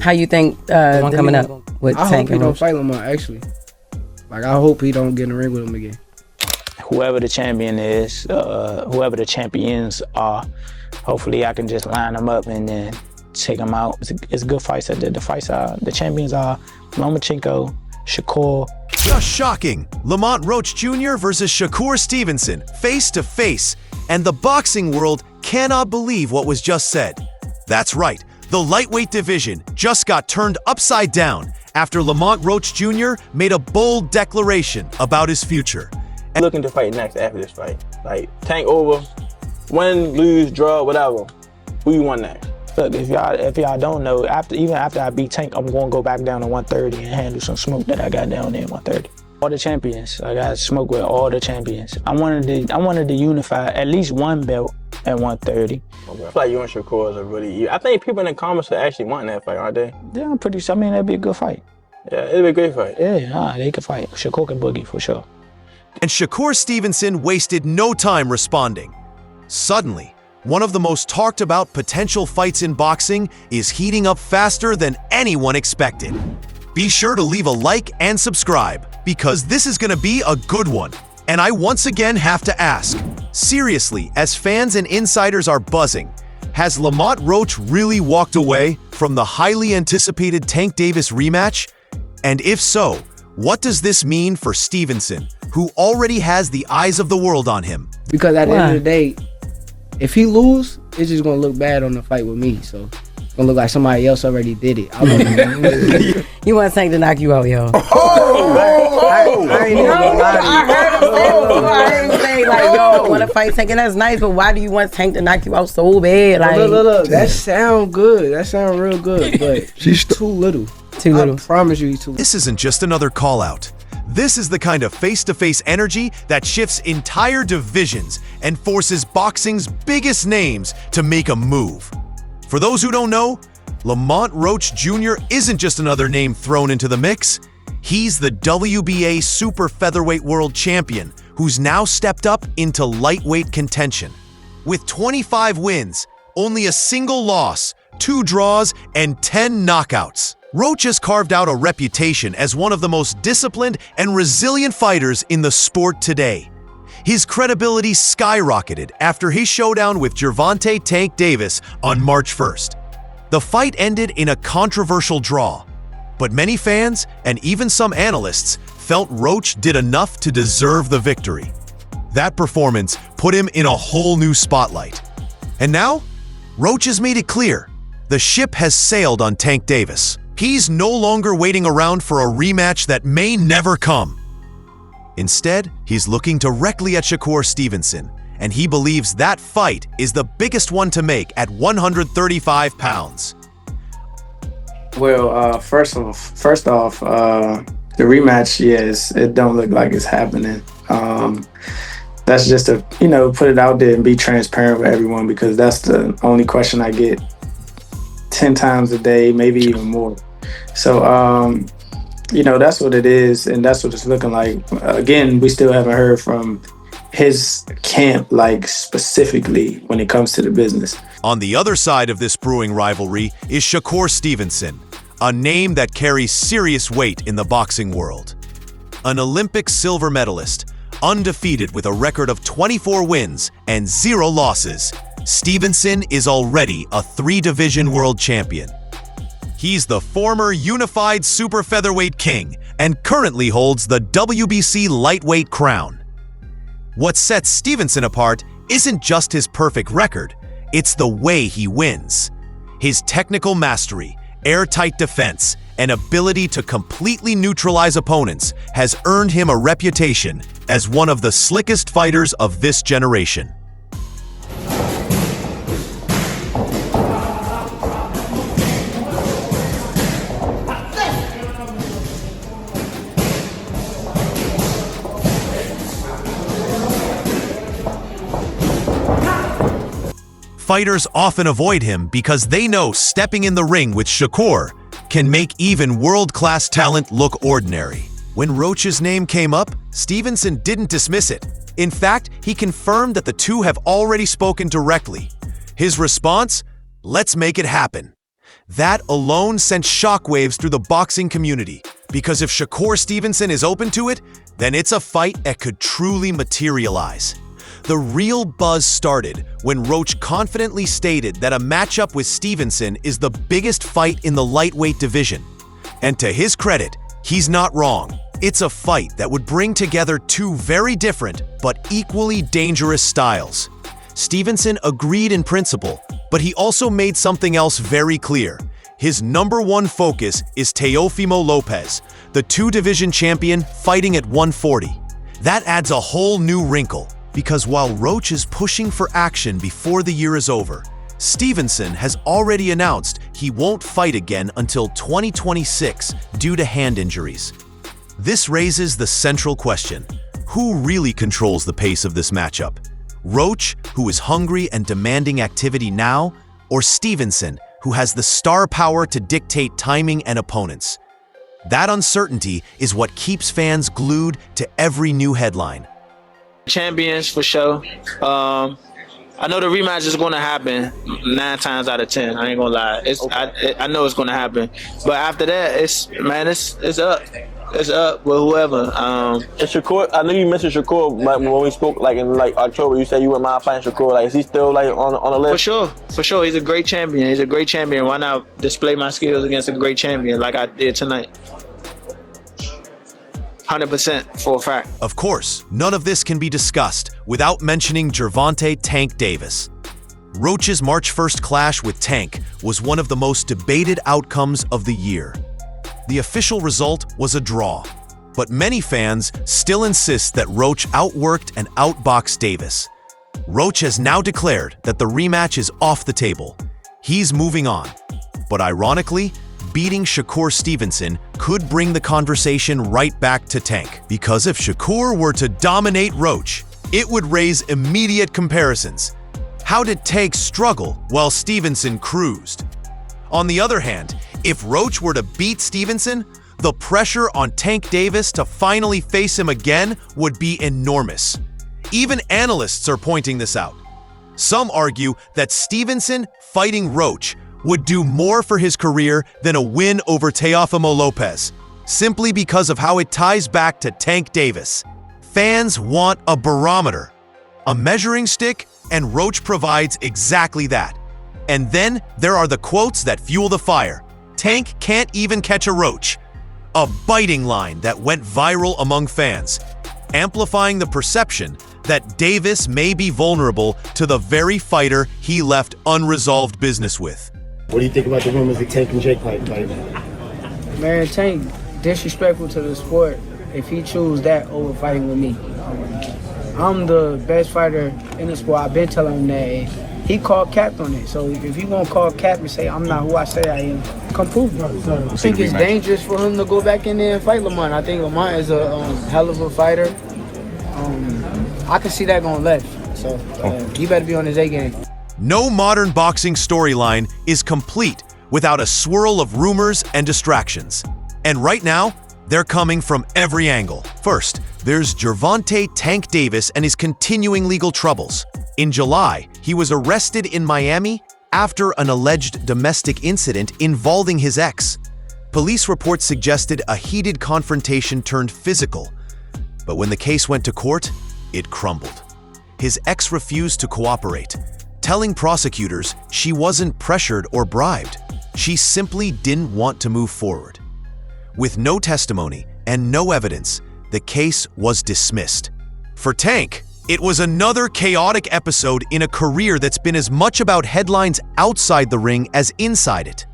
How you think the one coming up with I Tank hope he and don't Roach? fight Lamont, actually. Like, I hope he don't get in the ring with him again. Whoever the champion is, whoever the champions are, hopefully I can just line them up and then take them out. It's good fights. The champions are Lomachenko, Shakur. Just shocking. Lamont Roach Jr. versus Shakur Stevenson, face to face. And the boxing world cannot believe what was just said. That's right. The lightweight division just got turned upside down after Lamont Roach Jr. made a bold declaration about his future. And looking to fight next after this fight. Like, Tank over, win, lose, draw, whatever. Who you want next? Look, if y'all don't know, even after I beat Tank, I'm gonna go back down to 130 and handle some smoke that I got down there at 130. All the champions. I got smoke with all the champions. I wanted to unify at least one belt at 130. I feel like you and Shakur is a really. I think people in the comments are actually wanting that fight, aren't they? Yeah, I'm pretty sure. I mean, that'd be a good fight. Yeah, it'd be a great fight. Yeah, they could fight. Shakur can boogie for sure. And Shakur Stevenson wasted no time responding. Suddenly, one of the most talked about potential fights in boxing is heating up faster than anyone expected. Be sure to leave a like and subscribe, because this is going to be a good one. And I once again have to ask, seriously, as fans and insiders are buzzing, has Lamont Roach really walked away from the highly anticipated Tank Davis rematch? And if so, what does this mean for Stevenson, who already has the eyes of the world on him? Because at the end of the day, if he lose, it's just going to look bad on the fight with me. So it's going to look like somebody else already did it. You want Tank to knock you out, yo. I heard him say, like, yo, I want to fight Tank, and that's nice, but why do you want Tank to knock you out so bad? Like, Look, that sound good. That sound real good, but she's too little. Too little. I promise you he's too little. This isn't just another call-out. This is the kind of face-to-face energy that shifts entire divisions and forces boxing's biggest names to make a move. For those who don't know, Lamont Roach Jr. isn't just another name thrown into the mix. He's the WBA Super Featherweight World Champion, who's now stepped up into lightweight contention. With 25 wins, only a single loss, 2 draws, and 10 knockouts, Roach has carved out a reputation as one of the most disciplined and resilient fighters in the sport today. His credibility skyrocketed after his showdown with Gervonta Tank Davis on March 1st. The fight ended in a controversial draw, but many fans and even some analysts felt Roach did enough to deserve the victory. That performance put him in a whole new spotlight. And now, Roach has made it clear, the ship has sailed on Tank Davis. He's no longer waiting around for a rematch that may never come. Instead, he's looking directly at Shakur Stevenson, and he believes that fight is the biggest one to make at 135 pounds. Well, first off, the rematch, yes, it don't look like it's happening. That's just to, put it out there and be transparent with everyone, because that's the only question I get 10 times a day, maybe even more. So, that's what it is, and that's what it's looking like. Again, we still haven't heard from his camp, like specifically when it comes to the business. On the other side of this brewing rivalry is Shakur Stevenson, a name that carries serious weight in the boxing world. An Olympic silver medalist, undefeated with a record of 24 wins and 0 losses, Stevenson is already a 3-division world champion. He's the former unified super featherweight king and currently holds the WBC lightweight crown. What sets Stevenson apart isn't just his perfect record, it's the way he wins. His technical mastery, airtight defense, and ability to completely neutralize opponents has earned him a reputation as one of the slickest fighters of this generation. Fighters often avoid him because they know stepping in the ring with Shakur can make even world-class talent look ordinary. When Roach's name came up, Stevenson didn't dismiss it. In fact, he confirmed that the two have already spoken directly. His response? Let's make it happen. That alone sent shockwaves through the boxing community, because if Shakur Stevenson is open to it, then it's a fight that could truly materialize. The real buzz started when Roach confidently stated that a matchup with Stevenson is the biggest fight in the lightweight division. And to his credit, he's not wrong. It's a fight that would bring together two very different but equally dangerous styles. Stevenson agreed in principle, but he also made something else very clear. His number one focus is Teofimo Lopez, the two-division champion fighting at 140. That adds a whole new wrinkle, because while Roach is pushing for action before the year is over, Stevenson has already announced he won't fight again until 2026 due to hand injuries. This raises the central question: who really controls the pace of this matchup? Roach, who is hungry and demanding activity now, or Stevenson, who has the star power to dictate timing and opponents? That uncertainty is what keeps fans glued to every new headline. Champions for sure. I know the rematch is going to happen 9 times out of 10. I ain't gonna lie. I know it's going to happen. But after that, it's up. It's up with whoever. And Shakur, I know you mentioned Shakur when we spoke in October. You said you wouldn't mind fighting Shakur. Like, is he still on the list? For sure. He's a great champion. Why not display my skills against a great champion like I did tonight? 100% for a fact. Of course, none of this can be discussed without mentioning Gervonta "Tank" Davis. Roach's March 1st clash with Tank was one of the most debated outcomes of the year. The official result was a draw, but many fans still insist that Roach outworked and outboxed Davis. Roach has now declared that the rematch is off the table. He's moving on. But ironically, beating Shakur Stevenson could bring the conversation right back to Tank, because if Shakur were to dominate Roach, it would raise immediate comparisons. How did Tank struggle while Stevenson cruised? On the other hand, if Roach were to beat Stevenson, the pressure on Tank Davis to finally face him again would be enormous. Even analysts are pointing this out. Some argue that Stevenson fighting Roach would do more for his career than a win over Teofimo Lopez, simply because of how it ties back to Tank Davis. Fans want a barometer, a measuring stick, and Roach provides exactly that. And then there are the quotes that fuel the fire. Tank can't even catch a Roach. A biting line that went viral among fans, amplifying the perception that Davis may be vulnerable to the very fighter he left unresolved business with. What do you think about the rumors of Tank and Jake fight? Man, Tank disrespectful to the sport if he choose that over fighting with me. I'm the best fighter in the sport. I've been telling him that. He called cap on it. So if he won't call cap and say I'm not who I say I am, come prove it. I think it's dangerous for him to go back in there and fight Lamont. I think Lamont is a hell of a fighter. I can see that going left. So he better be on his A game. No modern boxing storyline is complete without a swirl of rumors and distractions. And right now, they're coming from every angle. First, there's Gervonta "Tank" Davis and his continuing legal troubles. In July, he was arrested in Miami after an alleged domestic incident involving his ex. Police reports suggested a heated confrontation turned physical. But when the case went to court, it crumbled. His ex refused to cooperate, telling prosecutors she wasn't pressured or bribed. She simply didn't want to move forward. With no testimony and no evidence, the case was dismissed. For Tank, it was another chaotic episode in a career that's been as much about headlines outside the ring as inside it.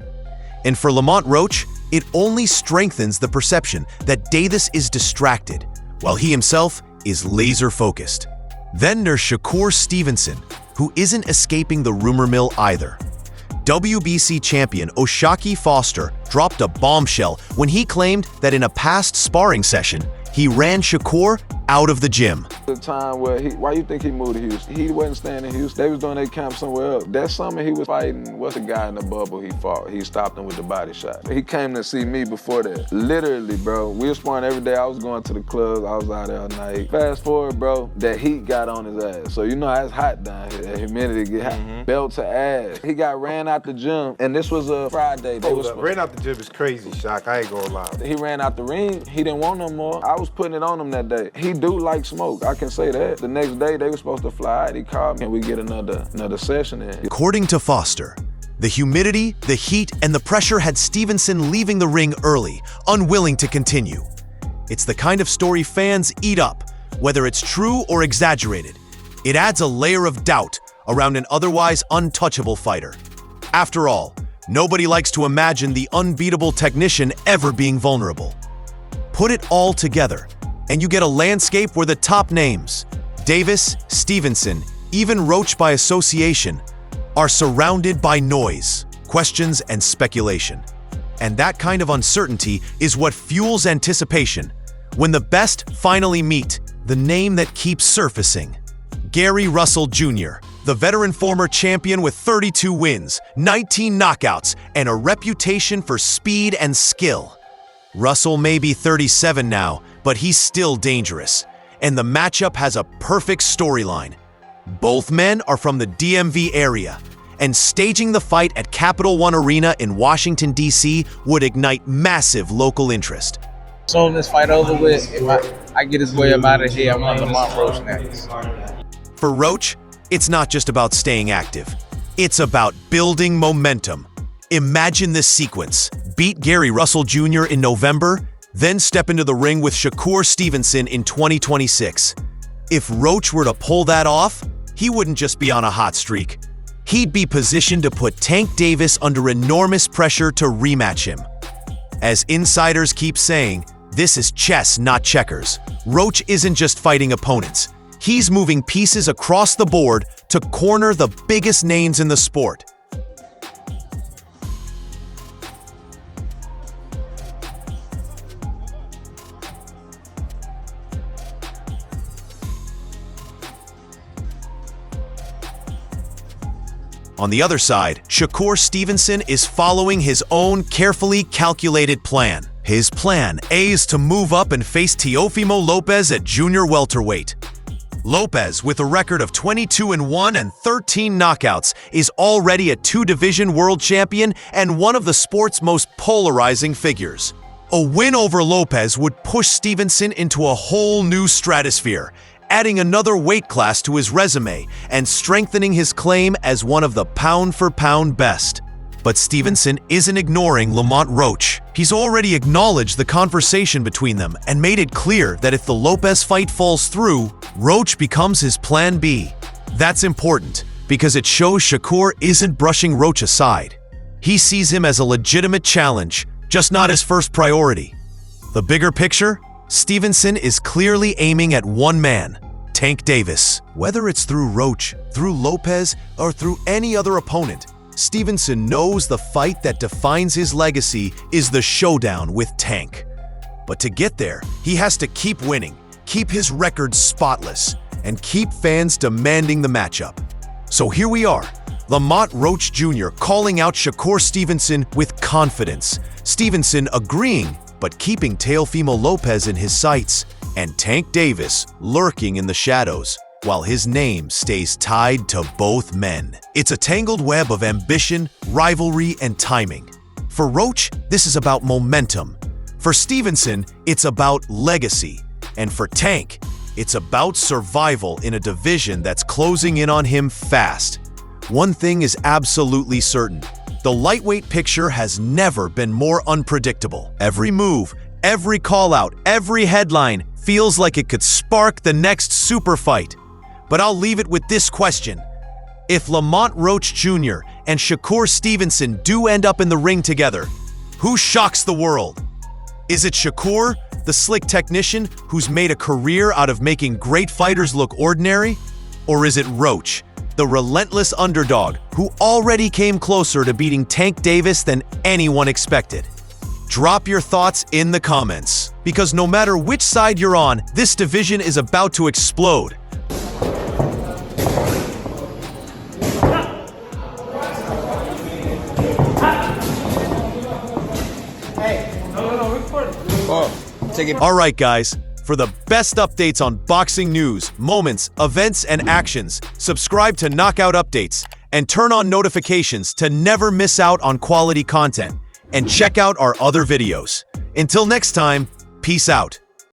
And for Lamont Roach, it only strengthens the perception that Davis is distracted, while he himself is laser-focused. Then there's Shakur Stevenson, who isn't escaping the rumor mill either. WBC champion O'Shaquie Foster dropped a bombshell when he claimed that in a past sparring session, he ran Shakur out of the gym. The time where why you think he moved to Houston? He wasn't staying in Houston. They was doing their camp somewhere else. That summer he was fighting, what's the guy in the bubble he fought? He stopped him with the body shot. He came to see me before that. Literally, bro, we were sparring every day. I was going to the clubs. I was out there all night. Fast forward, bro, that heat got on his ass. So you know how it's hot down here. That humidity get hot. Belt to ass. He got ran out the gym, and this was a Friday. Ran out the gym is crazy, Shock. I ain't gonna lie. He ran out the ring. He didn't want no more. I was putting it on him that day. He do like smoke. I can say that. The next day, they were supposed to fly out. He called me, and we get another session in. According to Foster, the humidity, the heat, and the pressure had Stevenson leaving the ring early, unwilling to continue. It's the kind of story fans eat up, whether it's true or exaggerated. It adds a layer of doubt around an otherwise untouchable fighter. After all, nobody likes to imagine the unbeatable technician ever being vulnerable. Put it all together, and you get a landscape where the top names, Davis, Stevenson, even Roach by association, are surrounded by noise, questions, and speculation. And that kind of uncertainty is what fuels anticipation. When the best finally meet, the name that keeps surfacing. Gary Russell Jr., the veteran former champion with 32 wins, 19 knockouts, and a reputation for speed and skill. Russell may be 37 now, but he's still dangerous. And the matchup has a perfect storyline. Both men are from the DMV area, and staging the fight at Capital One Arena in Washington, D.C. would ignite massive local interest. Soon this fight over with, if I get his way up out of here, I'm on Lamont Roach next. For Roach, it's not just about staying active. It's about building momentum. Imagine this sequence. Beat Gary Russell Jr. in November, then step into the ring with Shakur Stevenson in 2026. If Roach were to pull that off, he wouldn't just be on a hot streak. He'd be positioned to put Tank Davis under enormous pressure to rematch him. As insiders keep saying, this is chess, not checkers. Roach isn't just fighting opponents. He's moving pieces across the board to corner the biggest names in the sport. On the other side, Shakur Stevenson is following his own carefully calculated plan. His plan A is to move up and face Teofimo Lopez at junior welterweight. Lopez, with a record of 22-1 and 13 knockouts, is already a two-division world champion and one of the sport's most polarizing figures. A win over Lopez would push Stevenson into a whole new stratosphere, adding another weight class to his resume and strengthening his claim as one of the pound-for-pound best. But Stevenson isn't ignoring Lamont Roach. He's already acknowledged the conversation between them and made it clear that if the Lopez fight falls through, Roach becomes his plan B. That's important because it shows Shakur isn't brushing Roach aside. He sees him as a legitimate challenge, just not his first priority. The bigger picture? Stevenson is clearly aiming at one man, Tank Davis. Whether it's through Roach, through Lopez, or through any other opponent, Stevenson knows the fight that defines his legacy is the showdown with Tank. But to get there, he has to keep winning, keep his record spotless, and keep fans demanding the matchup. So here we are, Lamont Roach Jr. calling out Shakur Stevenson with confidence, Stevenson agreeing but keeping Teofimo Lopez in his sights, and Tank Davis lurking in the shadows, while his name stays tied to both men. It's a tangled web of ambition, rivalry, and timing. For Roach, this is about momentum. For Stevenson, it's about legacy. And for Tank, it's about survival in a division that's closing in on him fast. One thing is absolutely certain. The lightweight picture has never been more unpredictable. Every move, every call-out, every headline feels like it could spark the next super fight. But I'll leave it with this question. If Lamont Roach Jr. and Shakur Stevenson do end up in the ring together, who shocks the world? Is it Shakur, the slick technician who's made a career out of making great fighters look ordinary? Or is it Roach, the relentless underdog who already came closer to beating Tank Davis than anyone expected? Drop your thoughts in the comments, because no matter which side you're on, this division is about to explode. Alright guys, for the best updates on boxing news, moments, events, and actions, subscribe to Knockout Updates and turn on notifications to never miss out on quality content. And check out our other videos. Until next time, peace out.